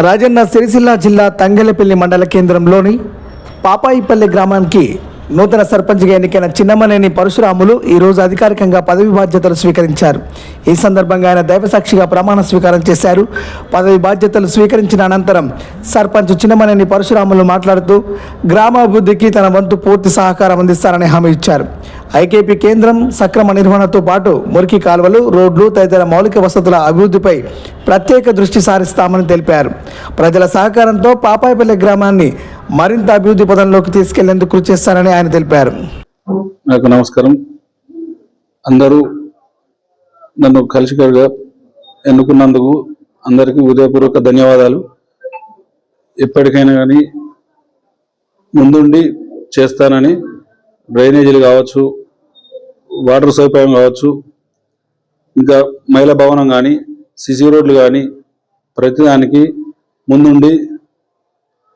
రాజన్న సిరిసిల్ల జిల్లా తంగెలపల్లి మండల కేంద్రంలోని పాపాయిపల్లి గ్రామానికి నూతన సర్పంచ్గా ఎన్నికైన చిన్నమనేని పరశురాములు ఈరోజు అధికారికంగా పదవి బాధ్యతలు స్వీకరించారు. ఈ సందర్భంగా ఆయన దైవసాక్షిగా ప్రమాణ స్వీకారం చేశారు. పదవి బాధ్యతలు స్వీకరించిన అనంతరం సర్పంచ్ చిన్నమనేని పరశురాములు మాట్లాడుతూ గ్రామాభివృద్ధికి తన వంతు పూర్తి సహకారం అందిస్తారని హామీ ఇచ్చారు. ఐకేపీ కేంద్రం సక్రమ నిర్వహణతో పాటు మురికి కాలువలు, రోడ్లు తదితర మౌలిక వసతుల అభివృద్ధిపై ప్రత్యేక దృష్టి సారిస్తామని తెలిపారు. ప్రజల సహకారంతో పాపాయిపల్లి గ్రామాన్ని మరింత అభివృద్ధి పదంలోకి తీసుకెళ్లేందుకు కృషి చేస్తారని ఆయన తెలిపారు. నాకు నమస్కారం. అందరూ నన్ను కలిసికట్టుగా ఎన్నుకున్నందుకు అందరికీ హృదయపూర్వక ధన్యవాదాలు. ఎప్పటికైనా కానీ ముందుండి చేస్తానని డ్రైనేజీలు కావచ్చు, వాటర్ సదుపాయం కావచ్చు, ఇంకా మహిళా భవనం కానీ, సిసి రోడ్లు కానీ ప్రతిదానికి ముందుండి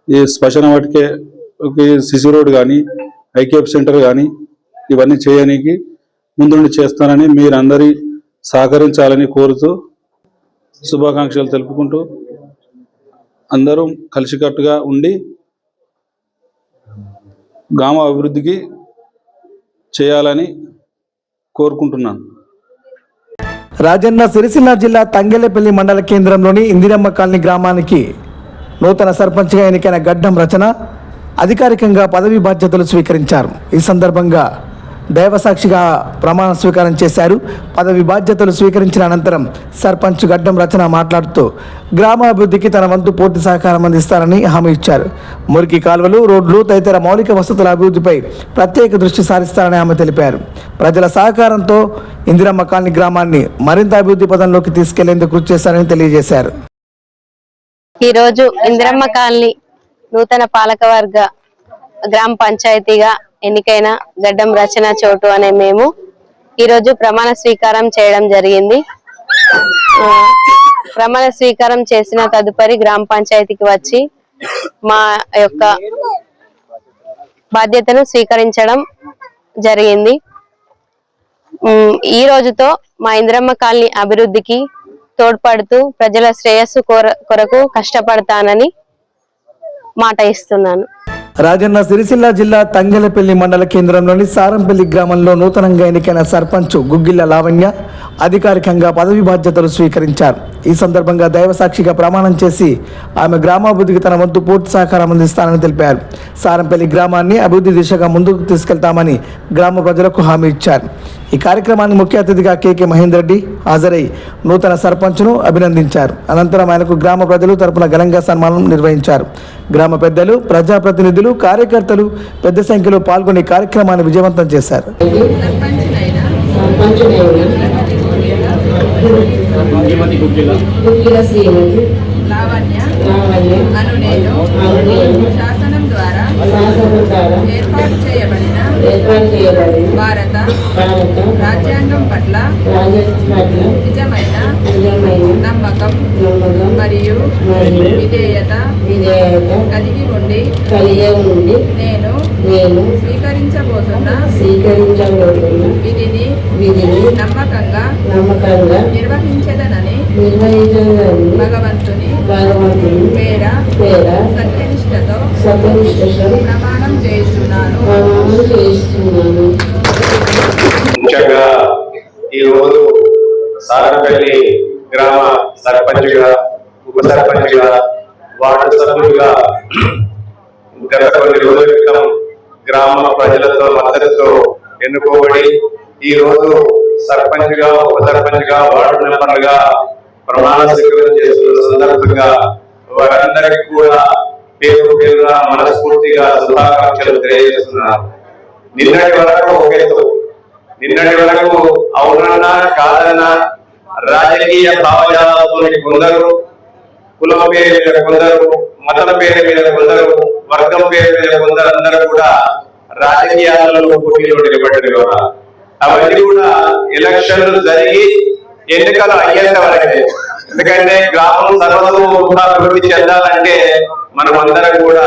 ఈ శ్మశాన వాటికే సిసి రోడ్ కానీ, ఐకేప్ సెంటర్ కానీ ఇవన్నీ చేయడానికి ముందుండి చేస్తానని మీరందరి సహకరించాలని కోరుతూ శుభాకాంక్షలు తెలుపుకుంటూ అందరూ కలిసికట్టుగా ఉండి గ్రామ అభివృద్ధికి చేయాలని కోరుకుంటున్నాను. రాజన్న సిరిసిల్ల జిల్లా తంగెలపల్లి మండల కేంద్రంలోని ఇందిరమ్మ కాలనీ గ్రామానికి నూతన సర్పంచ్గా ఎన్నికైన గడ్డం రచన అధికారికంగా పదవి బాధ్యతలు స్వీకరించారు. ఈ సందర్భంగా దైవసాక్షిగా ప్రమాణ స్వీకారం చేశారు. పదవి బాధ్యతలు స్వీకరించిన అనంతరం సర్పంచ్ గడ్డం రచన మాట్లాడుతూ గ్రామాభివృద్ధికి తన వంతు పూర్తి సహకారం అందిస్తారని హామీ ఇచ్చారు. మురికి కాలువలు, రోడ్లు తదితర మౌలిక వసతుల అభివృద్ధిపై ప్రత్యేక దృష్టి సారిస్తారని ఆమె తెలిపారు. ప్రజల సహకారంతో ఇందిరమ్మ కాలనీ గ్రామాన్ని మరింత అభివృద్ధి పదంలోకి తీసుకెళ్లేందుకు కృషి చేస్తారని తెలియజేశారు. ఈరోజు ఇందిరమ్మ కాలనీ నూతన పాలకవర్గ గ్రామ పంచాయతీగా ఎన్నికైన గడ్డం రచన చోటు అనే మేము ఈరోజు ప్రమాణ స్వీకారం చేయడం జరిగింది. ప్రమాణ స్వీకారం చేసిన తదుపరి గ్రామ పంచాయతీకి వచ్చి మా యొక్క బాధ్యతను స్వీకరించడం జరిగింది. ఈ రోజుతో మా ఇందిరమ్మ కాలనీ అభివృద్ధికి తోడ్పడుతూ ప్రజల శ్రేయస్సు కొరకు కష్టపడతానని మాట ఇస్తున్నాను. రాజన్న సిరిసిల్ల జిల్లా తంగెలపల్లి మండల కేంద్రంలోని సారంపల్లి గ్రామంలో నూతనంగా ఎన్నికైన సర్పంచ్ గుగ్గిళ్ల లావణ్య అధికారికంగా పదవి బాధ్యతలు స్వీకరించారు. ఈ సందర్భంగా దైవసాక్షిగా ప్రమాణం చేసి ఆమె గ్రామాభివృద్ధికి తన వంతు పూర్తి సహకారం అందిస్తానని తెలిపారు. సారంపల్లి గ్రామాన్ని అభివృద్ధి దిశగా ముందుకు తీసుకెళ్తామని గ్రామ ప్రజలకు హామీ ఇచ్చారు. ఈ కార్యక్రమానికి ముఖ్య అతిథిగా కేకే మహేందర్ రెడ్డి హాజరై నూతన సర్పంచ్ను అభినందించారు. అనంతరం ఆయనకు గ్రామ ప్రజలు తరపున ఘనంగా సన్మానం నిర్వహించారు. గ్రామ పెద్దలు, ప్రజాప్రతినిధులు, కార్యకర్తలు పెద్ద సంఖ్యలో పాల్గొని కార్యక్రమాన్ని విజయవంతం చేశారు. శాసనం ద్వారా ఏర్పాటు చేయబడిన భారత రాజ్యాంగం పట్ల నిజమైన నమ్మకం మరియు విధేయత కలిగి ఉండి నేను స్వీకరించబోతున్న విధిని నమ్మకంగా నిర్వహించదనని భగవంతుని పేర సత్యనిష్టతో ప్రమాణం చేస్తున్నాను. ముఖ్యంగా ఈరోజు సారంపల్లి గ్రామ సర్పంచ్గా, ఉప సర్పంచ్గా, వార్డు సభ్యులుగా గత కొన్ని రోజుల క్రితం గ్రామ ప్రజలతో మద్దతుతో ఎన్నుకోబడి ఈరోజు సర్పంచ్గా, ఉప సర్పంచ్గా, వార్డు మెంబర్లుగా ప్రమాణ స్వీకారం చేస్తున్న సందర్భంగా వారందరికీ కూడా పేరు పేరుగా మనస్ఫూర్తిగా శుభాకాంక్షలు తెలియజేస్తున్నారు. నిన్నటి వరకు అవునన్నా కాదన్నా రాజకీయ భావజాలతో కొందరు, కులం పేరు మీద కొందరు, మతం పేరు మీద కొందరు, వర్గం పేరు మీద కొందరు అందరూ కూడా రాజకీయాలలో పోటీలో నిలబడ్డారు. అవన్నీ కూడా ఎలక్షన్లు జరిగి ఎన్నికలు అయ్యేంత వరకే. ఎందుకంటే గ్రామం సర్వతోముఖాభివృద్ధి చెందాలంటే మనం అందరం కూడా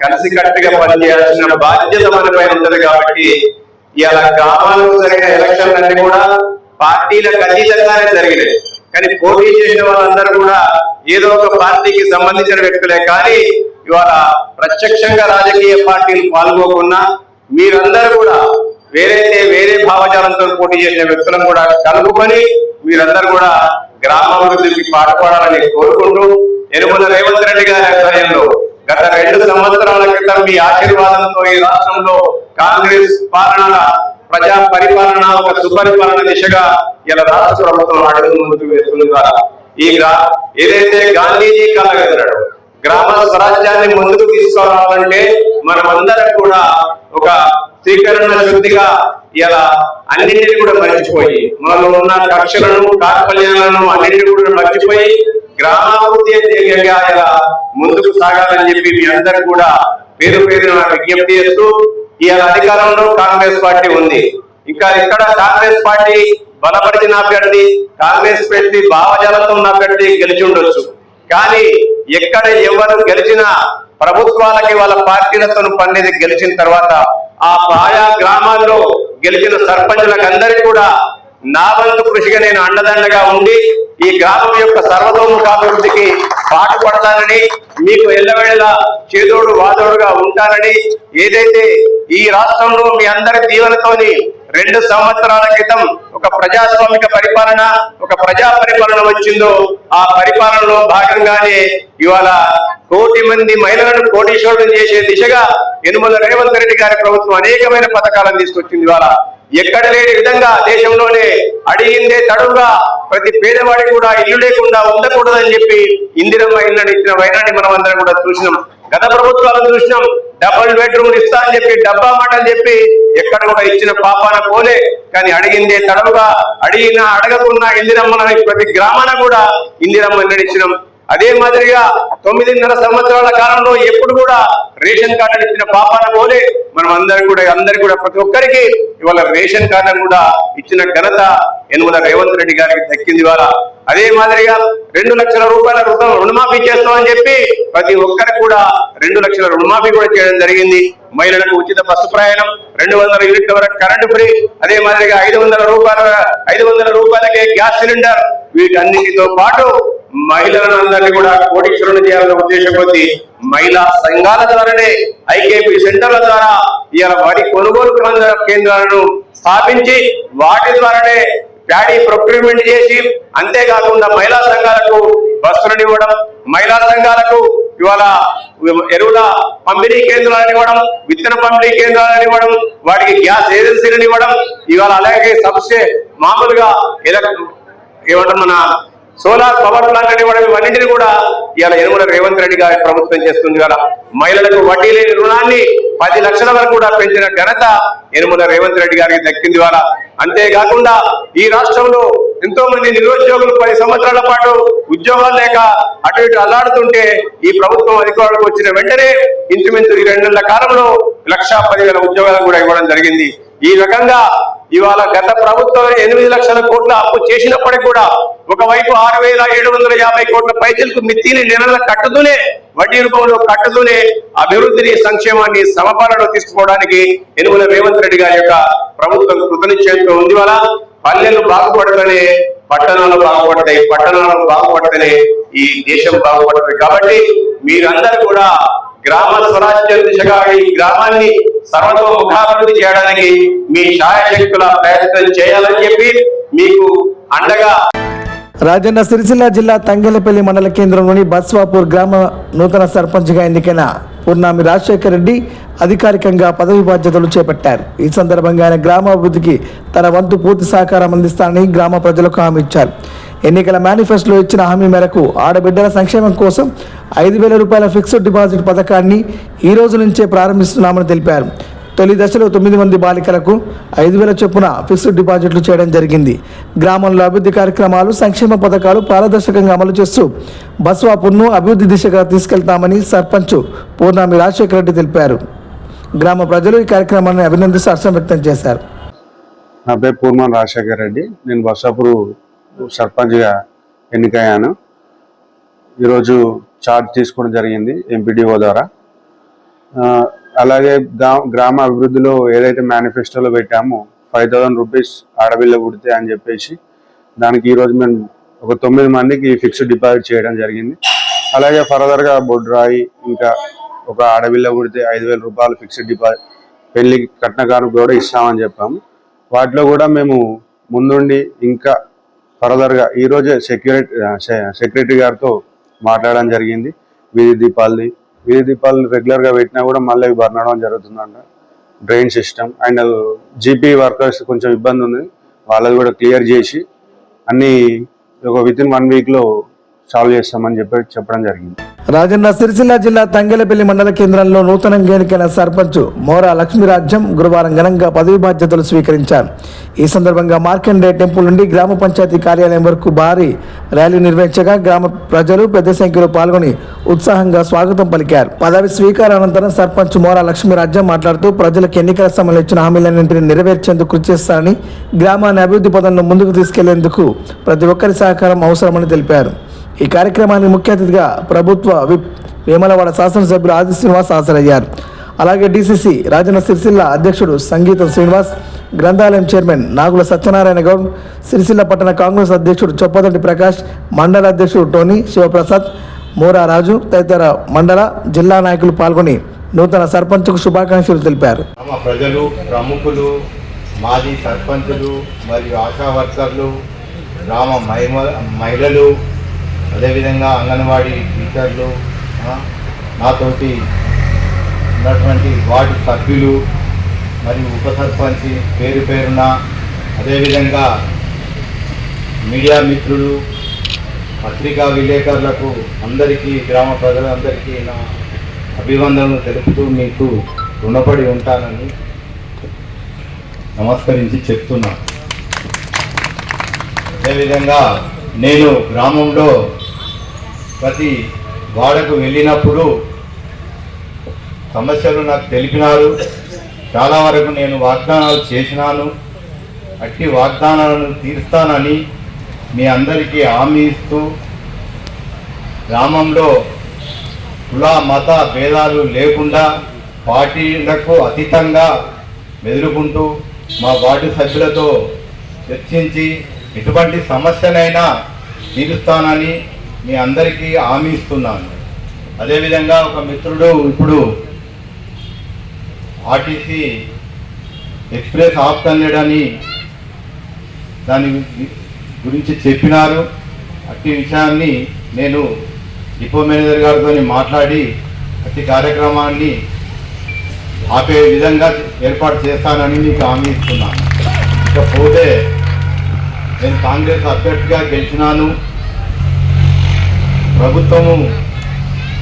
కలిసికట్టుగా పనిచేయాల్సిన బాధ్యత మనపై ఉంటుంది. కాబట్టి ఇలా గ్రామాలకు జరిగిన ఎలక్షన్లన్నీ కూడా పార్టీలకు అతీతంగానే జరిగినాయి. కానీ పోటీ చేసిన వాళ్ళందరూ కూడా ఏదో ఒక పార్టీకి సంబంధించిన వ్యక్తులే కానీ ఇవాళ ప్రత్యక్షంగా రాజకీయ పార్టీలు పాల్గొకున్నా మీరందరూ కూడా వేరే భావజాలంతో పోటీ చేసిన వ్యక్తులను కూడా కలుపుకొని మీరందరూ కూడా గ్రామాభివృద్ధికి పాటుపడాలని కోరుకుంటూ యనుమల రేవంత్ రెడ్డి గారి ఆధ్వర్యంలో గత 2 సంవత్సరాల క్రితం మీ ఆశీర్వాదంతో ఈ రాష్ట్రంలో కాంగ్రెస్ పాలన ప్రజా పరిపాలన ఒక సుపరిపాలన దిశగా ఇలా రాష్ట్ర ప్రభుత్వం అడుగు ముందుకు వేస్తున్నారు. ఏదైతే గాంధీజీ కలగలిగాడు గ్రామ స్వరాజ్యాన్ని ముందుకు తీసుకురావాలంటే మనమందరం కూడా ఒక స్వీకరణ శుద్ధిగా ఇలా అన్నింటినీ కూడా మర్చిపోయి మనలో ఉన్న కక్షలను కార్పల్యాలను అన్నింటినీ కూడా మర్చిపోయి గ్రామాభివృద్ధి ధ్యేయంగా ఇలా ముందుకు సాగాలని చెప్పి మీ అందరూ కూడా పేరు విజ్ఞప్తి చేస్తూ ఇవాళ అధికారంలో కాంగ్రెస్ పార్టీ ఉంది. ఇంకా ఇక్కడ కాంగ్రెస్ పార్టీ బలపరిచిన అభ్యర్థి కాంగ్రెస్ పార్టీ భావజాలంతో ఉన్న అభ్యర్థి గెలిచి ఉండొచ్చు. కానీ ఎక్కడ ఎవరు గెలిచినా ప్రభుత్వాలకి వాళ్ళ పార్టీలతో పనిది గెలిచిన తర్వాత ఆ ఆయా గ్రామాల్లో గెలిచిన సర్పంచులకు అందరికీ కూడా నా వంతు కృషిగా నేను అండదండగా ఉండి ఈ గ్రామం యొక్క సర్వతోముఖాభివృద్ధికి పాటుపడతానని మీకు ఎల్లవేళలా చేదోడు వాదోడుగా ఉంటానని ఏదైతే ఈ రాష్ట్రంలో మీ అందరి దీవెనతోని 2 సంవత్సరాల క్రితం ఒక ప్రజాస్వామిక పరిపాలన ఒక ప్రజా పరిపాలన వచ్చిందో ఆ పరిపాలనలో భాగంగానే ఇవాళ 1 కోటి మంది మహిళలను కోటీశ్వరులను చేసే దిశగా యనుమల రేవంత్ రెడ్డి గారి ప్రభుత్వం అనేకమైన పథకాలను తీసుకొచ్చింది. ఇవాళ ఎక్కడ లేని విధంగా దేశంలోనే అడిగిందే తడుగా ప్రతి పేదవాడికి కూడా ఇల్లు లేకుండా ఉండకూడదని చెప్పి ఇందిరమ్మ ఇళ్ళని ఇచ్చిన వైనాన్ని మనం అందరం కూడా చూసినాం. గత ప్రభుత్వాలను చూసినాం. 2 బెడ్రూమ్లు ఇస్తా అని చెప్పి డబ్బా మాటలు చెప్పి ఎక్కడ కూడా ఇచ్చిన పాపాన పోలే. కానీ అడిగిందే తడవుగా అడగకున్నా ఇందిరమ్మని ప్రతి గ్రామాన కూడా ఇందిరమ్మ ఇళ్ళని ఇచ్చినాం. అదే మాదిరిగా 9.5 సంవత్సరాల కాలంలో ఎప్పుడు కూడా రేషన్ కార్డులు ఇచ్చిన పాపాన పోలే. మనం అందరికి కూడా ప్రతి ఒక్కరికి ఇవాళ రేషన్ కార్డును కూడా ఇచ్చిన ఘనత యనుమల రేవంత్ రెడ్డి గారికి దక్కింది. ఇవాళ అదే మాదిరిగా 2 లక్షల రూపాయల రుణమాఫీ చేస్తామని చెప్పి ప్రతి ఒక్కరికి కూడా 2 లక్షల రుణమాఫీ కూడా చేయడం జరిగింది. మహిళలకు ఉచిత బస్సు ప్రయాణం, 200 యూనిట్ల వరకు కరెంటు ఫ్రీ, అదే మాదిరిగా 500 రూపాయలకే గ్యాస్ సిలిండర్. వీటన్నిటితో పాటు మహిళలను అందరినీ కూడా కోటీశ్వరులను చేయాలనే ఉద్దేశం కొద్ది మహిళా సంఘాల ద్వారానే ఐకేపీ సెంటర్ల ద్వారా ఇవాళ వరి కొనుగోలు కేంద్రాలను స్థాపించి వాటి ద్వారానే ప్యాడీ ప్రొక్యూర్మెంట్ చేసి అంతేకాకుండా మహిళా సంఘాలకు బస్సులను ఇవ్వడం, మహిళా సంఘాలకు ఇవాళ ఎరువుల పంపిణీ కేంద్రాలను ఇవ్వడం, విత్తన పంపిణీ కేంద్రాలను ఇవ్వడం, వాటికి గ్యాస్ ఏజెన్సీలను ఇవ్వడం, ఇవాళ అలాగే మామూలుగా ఏమంటారు మన సోలార్ పవర్ ప్లాంట్ ఇవ్వడం, ఇవన్నింటినీ కూడా ఇవాళ యనుమల రేవంత్ రెడ్డి గారి ప్రభుత్వం చేస్తుంది. కదా మహిళలకు వడ్డీ లేని రుణాన్ని 10 లక్షల వరకు కూడా పెంచిన ఘనత యనుమల రేవంత్ రెడ్డి గారికి దక్కింది. వాళ్ళ అంతేకాకుండా ఈ రాష్ట్రంలో ఎంతో మంది నిరుద్యోగులు 10 సంవత్సరాల పాటు ఉద్యోగాలు లేక అటు ఇటు అల్లాడుతుంటే ఈ ప్రభుత్వం అధికారులకు వచ్చిన వెంటనే ఇంచుమించు 2 నెలల కాలంలో 1,10,000 ఉద్యోగాలు కూడా ఇవ్వడం జరిగింది. ఈ రకంగా ఇవాళ గత ప్రభుత్వం 8 లక్షల కోట్ల అప్పు చేసినప్పటికీ కూడా ఒకవైపు 6,750 కోట్ల పైసలకు మిత్తిని నెలల కట్టుతూనే వడ్డీ రూపంలో కట్టుతూనే అభివృద్ధిని సంక్షేమాన్ని సమపాలనలో తీసుకోవడానికి యనుమల రేవంత్ రెడ్డి గారి యొక్క ప్రభుత్వం కృతనిశ్చయంతో ఉంది. వల్ల పల్లెలు బాగుపడతనే పట్టణాలు బాగుపడతాయి, పట్టణాలు బాగుపడతనే ఈ దేశం బాగుపడుతుంది. కాబట్టి మీరందరూ కూడా గ్రామ స్వరాజ్య దిశగా ఈ గ్రామాన్ని సర్వతోముఖాభివృద్ధి చేయడానికి మీ శాయశక్తుల ప్రయత్నం చేయాలని చెప్పి మీకు అండగా రాజన్న సిరిసిల్ల జిల్లా తంగెలపల్లి మండల కేంద్రంలోని బస్వాపూర్ గ్రామ నూతన సర్పంచ్గా ఎన్నికైన పూర్ణామి రాజశేఖర్ రెడ్డి అధికారికంగా పదవి బాధ్యతలు చేపట్టారు. ఈ సందర్భంగా ఆయన గ్రామాభివృద్ధికి తన వంతు పూర్తి సహకారం అందిస్తానని గ్రామ ప్రజలకు హామీ ఇచ్చారు. ఎన్నికల మేనిఫెస్టోలో ఇచ్చిన హామీ మేరకు ఆడబిడ్డల సంక్షేమం కోసం 5,000 రూపాయల ఫిక్స్డ్ డిపాజిట్ పథకాన్ని ఈ రోజు నుంచే ప్రారంభిస్తున్నామని తెలిపారు. తొలి దశలో 9 మంది బాలికలకు 5,000 చొప్పున ఫిక్స్డ్ డిపాజిట్లు చేయడం జరిగింది. గ్రామంలో అభివృద్ధి కార్యక్రమాలు, సంక్షేమ పథకాలు పారదర్శకంగా అమలు చేస్తూ బస్వాపూర్ను అభివృద్ధి దిశగా తీసుకెళ్తామని సర్పంచ్ పూర్ణామి రాజశేఖర్ రెడ్డి తెలిపారు. గ్రామ ప్రజలు ఈ కార్యక్రమాన్ని అభినందిస్తూ హర్షం వ్యక్తం చేశారు. నా పేరు పూర్ణామి రాజశేఖర్ రెడ్డి. నేను బస్వాపూర్ సర్పంచ్గా ఎన్నికయ్యాను. ఈరోజు చార్జ్ తీసుకోవడం జరిగింది ఎంపీడీఓ ద్వారా. అలాగే గ్రామ అభివృద్ధిలో ఏదైతే మేనిఫెస్టోలో పెట్టామో 5,000 రూపీస్ ఆడపిల్ల పుడితే అని చెప్పేసి దానికి ఈరోజు మేము ఒక 9 మందికి ఫిక్స్డ్ డిపాజిట్ చేయడం జరిగింది. అలాగే ఫర్దర్గా బొడ్రాయి ఇంకా ఒక ఆడవిల్ల కుడితే 5,000 రూపాయలు ఫిక్స్డ్ డిపాజిట్ పెళ్లికి కట్న కానుక కూడా ఇస్తామని చెప్పాము. వాటిలో కూడా మేము ముందుండి ఇంకా ఫర్దర్గా ఈరోజే సెక్రటరీ గారితో మాట్లాడడం జరిగింది. వీధి దీపాలు రెగ్యులర్గా పెట్టినా కూడా మళ్ళీ బర్నడం జరుగుతుందంట. Drain system and GP workers కొంచెం ఇబ్బంది ఉంది, వాళ్ళది కూడా క్లియర్ చేసి అన్నీ ఒక వితిన్ 1 వీక్లో సాల్వ్ చేస్తామని చెప్పడం జరిగింది. రాజన్న సిరిసిల్ల జిల్లా తంగెలపల్లి మండల కేంద్రంలో నూతనంగా ఎన్నికైన సర్పంచ్ మోరా లక్ష్మీరాజ్యం గురువారం ఘనంగా పదవి బాధ్యతలు స్వీకరించారు. ఈ సందర్భంగా మార్కండే టెంపుల్ నుండి గ్రామ పంచాయతీ కార్యాలయం వరకు భారీ ర్యాలీ నిర్వహించగా గ్రామ ప్రజలు పెద్ద సంఖ్యలో పాల్గొని ఉత్సాహంగా స్వాగతం పలికారు. పదవి స్వీకారానంతరం సర్పంచ్ మోరా లక్ష్మీరాజ్యం మాట్లాడుతూ ప్రజలకు ఎన్నికల సమయంలో ఇచ్చిన హామీలన్నింటినీ నెరవేర్చేందుకు కృషి చేస్తారని, గ్రామాన్ని అభివృద్ధి పదంలో ముందుకు తీసుకెళ్లేందుకు ప్రతి ఒక్కరి సహకారం అవసరమని తెలిపారు. ఈ కార్యక్రమానికి ముఖ్య అతిథిగా ప్రభుత్వ విప్ వేములవాడ శాసనసభ్యులు ఆది శ్రీనివాస్ హాజరయ్యారు. అలాగే డీసీసీ రాజన్న సిరిసిల్ల అధ్యక్షుడు సంగీతం శ్రీనివాస్, గ్రంథాలయం చైర్మన్ నాగుల సత్యనారాయణ గౌడ్, సిరిసిల్ల పట్టణ కాంగ్రెస్ అధ్యక్షుడు చొప్పదండి ప్రకాష్, మండల అధ్యక్షుడు టోనీ శివప్రసాద్, మోరా రాజు తదితర మండల జిల్లా నాయకులు పాల్గొని నూతన సర్పంచ్కు శుభాకాంక్షలు తెలిపారు. ప్రజలు, ప్రముఖులు, మాజీ సర్పంచులు మరియు ఆశా వర్కర్లు, గ్రామ మహిళలు, అదేవిధంగా అంగన్వాడీ టీచర్లు, నాతోటి ఉన్నటువంటి వార్డు సభ్యులు మరియు ఉప సర్పంచ్ పేరున, అదేవిధంగా మీడియా మిత్రులు, పత్రికా విలేకరులకు అందరికీ, గ్రామ ప్రజలందరికీ నా అభివందనలు తెలుపుతూ మీకు రుణపడి ఉంటానని నమస్కరించి చెప్తున్నాను. అదేవిధంగా నేను గ్రామంలో ప్రతి వాడకు వెళ్ళినప్పుడు సమస్యలు నాకు తెలిపినారు. చాలా వరకు నేను వాగ్దానాలు చేసినాను. అట్టి వాగ్దానాలను తీరుస్తానని మీ అందరికీ హామీ ఇస్తూ, గ్రామంలో కుల మత భేదాలు లేకుండా పార్టీలకు అతీతంగా మెదులుకుంటూ మా వార్డు సభ్యులతో చర్చించి ఎటువంటి సమస్యనైనా తీరుస్తానని మీ అందరికీ హామీ ఇస్తున్నాను. అదేవిధంగా ఒక మిత్రుడు ఇప్పుడు ఆర్టీసీ ఎక్స్ప్రెస్ ఆపుతాడని దాని గురించి చెప్పినారు. అట్టి విషయాన్ని నేను డిపో మేనేజర్ గారితో మాట్లాడి అట్టి కార్యక్రమాన్ని ఆపే విధంగా ఏర్పాటు చేస్తానని మీకు హామీ ఇస్తున్నాను. ఇకపోతే నేను కాంగ్రెస్ అభ్యర్థిగా గెలిచినాను.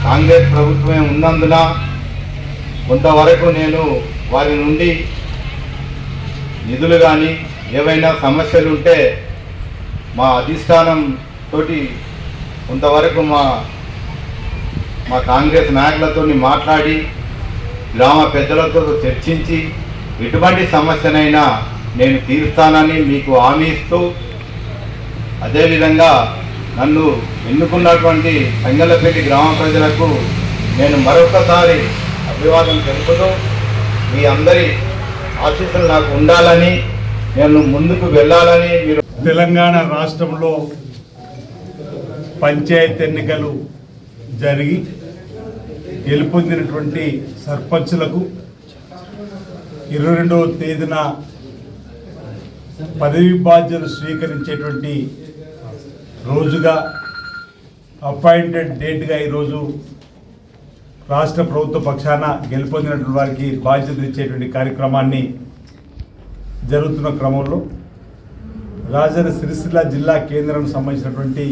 కాంగ్రెస్ ప్రభుత్వమే ఉన్నందున కొంతవరకు నేను వారి నుండి నిధులు కానీ ఏవైనా సమస్యలు ఉంటే మా అధిష్టానం తోటి కొంతవరకు మా కాంగ్రెస్ నాయకులతో మాట్లాడి గ్రామ పెద్దలతో చర్చించి ఎటువంటి సమస్యనైనా నేను తీరుస్తానని మీకు హామీ ఇస్తూ, అదేవిధంగా నన్ను ఎన్నుకున్నటువంటి తంగెలపల్లి గ్రామ ప్రజలకు నేను మరొకసారి అభివాదం తెలుపుతూ, మీ అందరి ఆశీస్సులు నాకు ఉండాలని, నేను ముందుకు వెళ్ళాలని. మీరు తెలంగాణ రాష్ట్రంలో పంచాయతీ ఎన్నికలు జరిగి గెలుపొందినటువంటి సర్పంచులకు 22వ తేదీన పదవి బాధ్యతలు స్వీకరించేటువంటి రోజుగా అపాయింటెడ్ డేట్గా ఈరోజు రాష్ట్ర ప్రభుత్వ పక్షాన గెలుపొందినటువంటి వారికి బాధ్యతలు ఇచ్చేటువంటి కార్యక్రమాన్ని జరుగుతున్న క్రమంలో రాజన్న సిరిసిల్ల జిల్లా కేంద్రం సంబంధించినటువంటి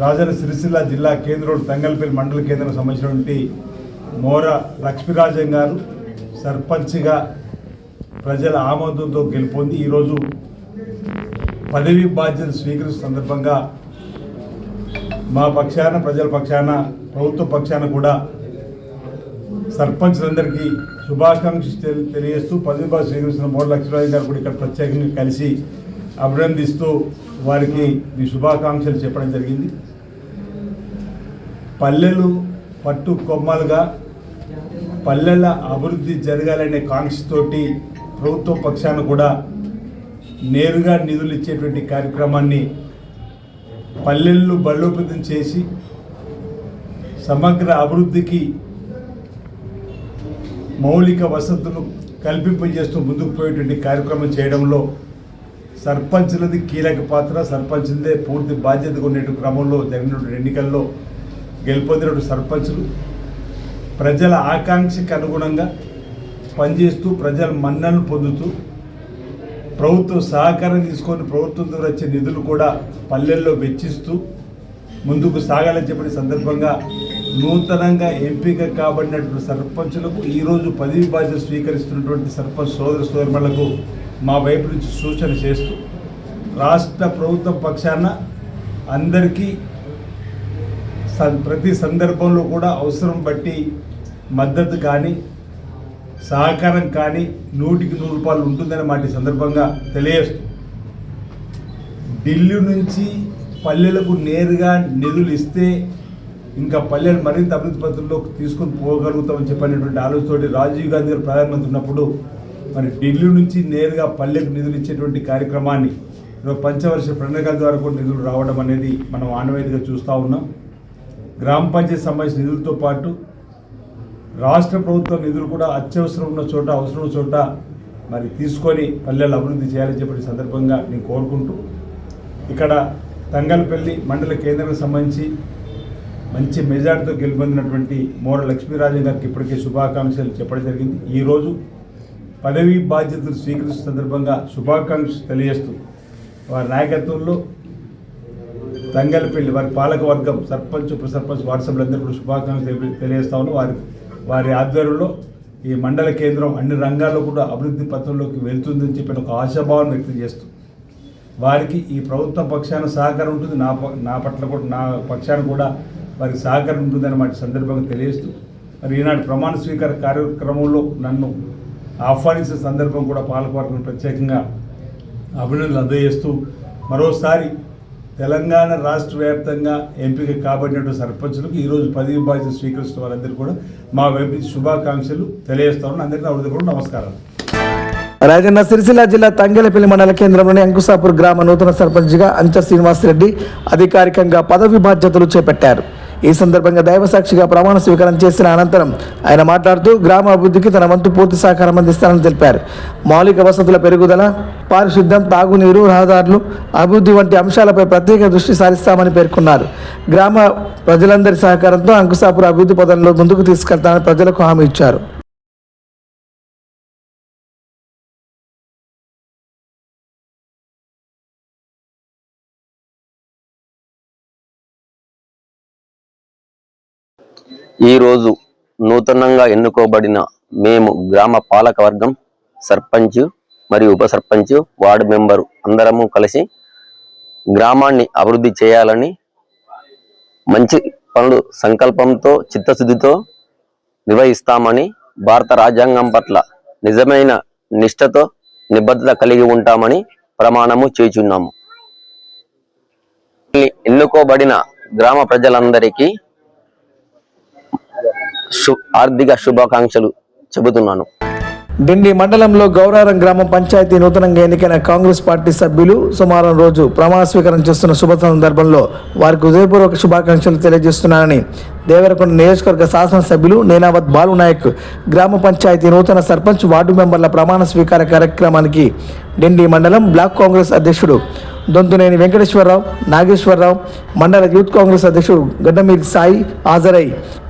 రాజన్న సిరిసిల్ల జిల్లా కేంద్రం తంగెలపల్లి మండల కేంద్రం సంబంధించినటువంటి మోరా లక్ష్మీరాజన్ గారు సర్పంచ్గా ప్రజల ఆమోదంతో గెలుపొంది ఈరోజు పదవి బాధ్యతలు స్వీకరించిన సందర్భంగా మా పక్షాన, ప్రజల పక్షాన, ప్రభుత్వ పక్షాన కూడా సర్పంచ్లందరికీ శుభాకాంక్షలు తెలియజేస్తూ పదవి బాధ్యత స్వీకరించిన మోరా లక్ష్మీరాజన్ గారు కూడా ఇక్కడ ప్రత్యేకంగా కలిసి అభినందిస్తూ వారికి మీ శుభాకాంక్షలు చెప్పడం జరిగింది. పల్లెలు పట్టు కొమ్మలుగా పల్లెల అభివృద్ధి జరగాలనే కాంక్షతోటి ప్రభుత్వ పక్షాన కూడా నేరుగా నిధులు ఇచ్చేటువంటి కార్యక్రమాన్ని పల్లెలను బలోపేతం చేసి సమగ్ర అభివృద్ధికి మౌలిక వసతులు కల్పింపజేస్తూ ముందుకు పోయేటువంటి కార్యక్రమం చేయడంలో సర్పంచులది కీలక పాత్ర. సర్పంచులదే పూర్తి బాధ్యతగా ఉండేటువంటి క్రమంలో జరిగినటువంటి ఎన్నికల్లో గెలుపొందినటువంటి సర్పంచులు ప్రజల ఆకాంక్షకు అనుగుణంగా పనిచేస్తూ ప్రజల మన్ననలు పొందుతూ ప్రభుత్వం సహకారం తీసుకొని ప్రభుత్వం ద్వారా వచ్చే నిధులు కూడా పల్లెల్లో వెచ్చిస్తూ ముందుకు సాగాలని చెప్పిన సందర్భంగా నూతనంగా ఎంపిక కాబడినటువంటి సర్పంచులకు ఈరోజు పదవి బాధ్యత స్వీకరిస్తున్నటువంటి సర్పంచ్ సోదరులకు మా వైపు నుంచి సూచన చేస్తూ రాష్ట్ర ప్రభుత్వం పక్షాన అందరికీ ప్రతి సందర్భంలో కూడా అవసరం బట్టి మద్దతు కానీ సహకారం కానీ 100% రూపాయలు ఉంటుందని మాట సందర్భంగా తెలియజేస్తూ ఢిల్లీ నుంచి పల్లెలకు నేరుగా నిధులు ఇస్తే ఇంకా పల్లెలు మరింత అభివృద్ధి పథంలోకి తీసుకొని పోగలుగుతామని చెప్పినటువంటి ఆలోచనతోటి రాజీవ్ గాంధీ గారు ప్రధానమంత్రి ఉన్నప్పుడు మరి ఢిల్లీ నుంచి నేరుగా పల్లెకు నిధులు ఇచ్చేటువంటి కార్యక్రమాన్ని పంచవర్ష ప్రణాళికల ద్వారా కూడా నిధులు రావడం అనేది మనం ఆనవాయితీగా చూస్తూ ఉన్నాం. గ్రామ పంచాయతీ సంబంధించిన నిధులతో పాటు రాష్ట్ర ప్రభుత్వం నిధులు కూడా అత్యవసరం ఉన్న చోట అవసరం ఉన్న చోట మరి తీసుకొని పల్లెలు అభివృద్ధి చేయాలని చెప్పిన సందర్భంగా నేను కోరుకుంటూ ఇక్కడ తంగలపల్లి మండల కేంద్రానికి సంబంధించి మంచి మెజార్టీతో గెలుపొందినటువంటి మోర లక్ష్మీరాజన్ గారికి ఇప్పటికే శుభాకాంక్షలు చెప్పడం జరిగింది. ఈరోజు పదవీ బాధ్యతలు స్వీకరిస్తున్న సందర్భంగా శుభాకాంక్షలు తెలియజేస్తూ వారి నాయకత్వంలో తంగలపల్లి వారి పాలకవర్గం సర్పంచ్ ఉప సర్పంచ్ వార్డు సభ్యులందరూ కూడా శుభాకాంక్షలు తెలియజేస్తా ఉన్నాం. వారి ఆధ్వర్యంలో ఈ మండల కేంద్రం అన్ని రంగాల్లో కూడా అభివృద్ధి పథంలోకి వెళ్తుందని చెప్పిన ఒక ఆశాభావం వ్యక్తం చేస్తూ వారికి ఈ ప్రభుత్వ పక్షాన సహకారం ఉంటుంది, నా పట్ల కూడా నా పక్షాన కూడా వారికి సహకారం ఉంటుందని మాట సందర్భంగా తెలియజేస్తూ మరి ఈనాడు ప్రమాణ స్వీకార కార్యక్రమంలో నన్ను ఆహ్వానించిన సందర్భం కూడా పాలకవర్గం ప్రత్యేకంగా అభినందనలు అందజేస్తూ మరోసారి తెలంగాణ రాష్ట్ర వ్యాప్తంగా ఎంపిక కాబడినటువంటి సర్పంచులకు ఈరోజు పదవి బాధ్యత స్వీకరిస్తున్న వారందరూ కూడా మా వైపు శుభాకాంక్షలు తెలియజేస్తామని అందరికీ నా హృదయపూర్వక నమస్కారం. రాజన్న సిరిసిల్ల జిల్లా తంగెలపల్లి మండల కేంద్రంలోని అంకుసాపూర్ గ్రామ నూతన సర్పంచ్గా అంచ శ్రీనివాసరెడ్డి అధికారికంగా పదవి బాధ్యతలు చేపట్టారు. ఈ సందర్భంగా దైవసాక్షిగా ప్రమాణ స్వీకారం చేసిన అనంతరం ఆయన మాట్లాడుతూ గ్రామ అభివృద్ధికి తన వంతు పూర్తి సహకారం అందిస్తానని తెలిపారు. మౌలిక వసతుల పెరుగుదల, పారిశుద్ధ్యం, తాగునీరు, రహదారులు, అభివృద్ధి వంటి అంశాలపై ప్రత్యేక దృష్టి సారిస్తామని పేర్కొన్నారు. గ్రామ ప్రజలందరి సహకారంతో అంకుసాపూర్ అభివృద్ధి పదంలో ముందుకు తీసుకెళ్తానని ప్రజలకు హామీ ఇచ్చారు. ఈరోజు నూతనంగా ఎన్నుకోబడిన మేము గ్రామ పాలక వర్గం, సర్పంచ్ మరియు ఉప సర్పంచ్, వార్డు మెంబరు అందరము కలిసి గ్రామాన్ని అభివృద్ధి చేయాలని మంచి పనులు సంకల్పంతో చిత్తశుద్ధితో నిర్వహిస్తామని, భారత రాజ్యాంగం పట్ల నిజమైన నిష్ఠతో నిబద్ధత కలిగి ఉంటామని ప్రమాణము చేయుచున్నాము. ఎన్నుకోబడిన గ్రామ ప్రజలందరికీ ఆర్థిక శుభాకాంక్షలు చెబుతున్నాను. డిండి మండలంలో గౌరారం గ్రామ పంచాయతీ నూతనంగా ఎన్నికైన కాంగ్రెస్ పార్టీ సభ్యులు సోమవారం రోజు ప్రమాణ స్వీకారం చేస్తున్న శుభ సందర్భంలో వారికి హృదయపూర్వక శుభాకాంక్షలు తెలియజేస్తున్నానని దేవరకొండ నియోజకవర్గ శాసనసభ్యులు నేనావత్ బాలునాయక్ గ్రామ పంచాయతీ నూతన సర్పంచ్, వార్డు మెంబర్ల ప్రమాణ స్వీకార కార్యక్రమానికి డిండి మండలం బ్లాక్ కాంగ్రెస్ అధ్యక్షుడు దొంతునేని వెంకటేశ్వరరావు, నాగేశ్వరరావు, మండల యూత్ కాంగ్రెస్ అధ్యక్షుడు గడ్డమీది సాయి హాజరై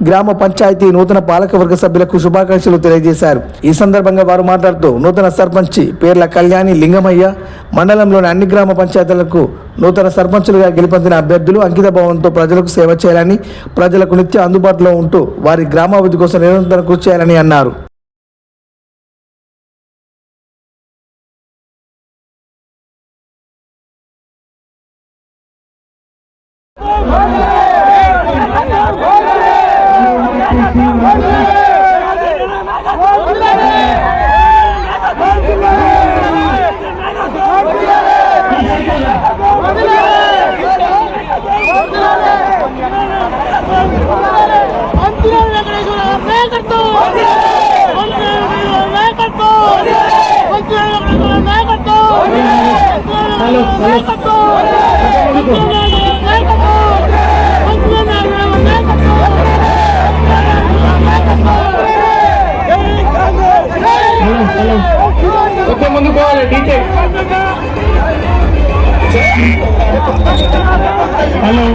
గ్రామ పంచాయతీ నూతన పాలకవర్గ సభ్యులకు శుభాకాంక్షలు తెలియజేశారు. ఈ సందర్భంగా వారు మాట్లాడుతూ నూతన సర్పంచ్ పేర్ల కళ్యాణి లింగమయ్య, మండలంలోని అన్ని గ్రామ పంచాయతీలకు నూతన సర్పంచులుగా గెలుపొందిన అభ్యర్థులు అంకిత భావంతో ప్రజలకు సేవ చేయాలని, ప్రజలకు నిత్యం అందుబాటులో ఉంటూ వారి గ్రామాభివృద్ధి కోసం నిరంతరం కృషి చేయాలని అన్నారు. Hello. కొంచెం ముందు పోవాలి డీజే. హలో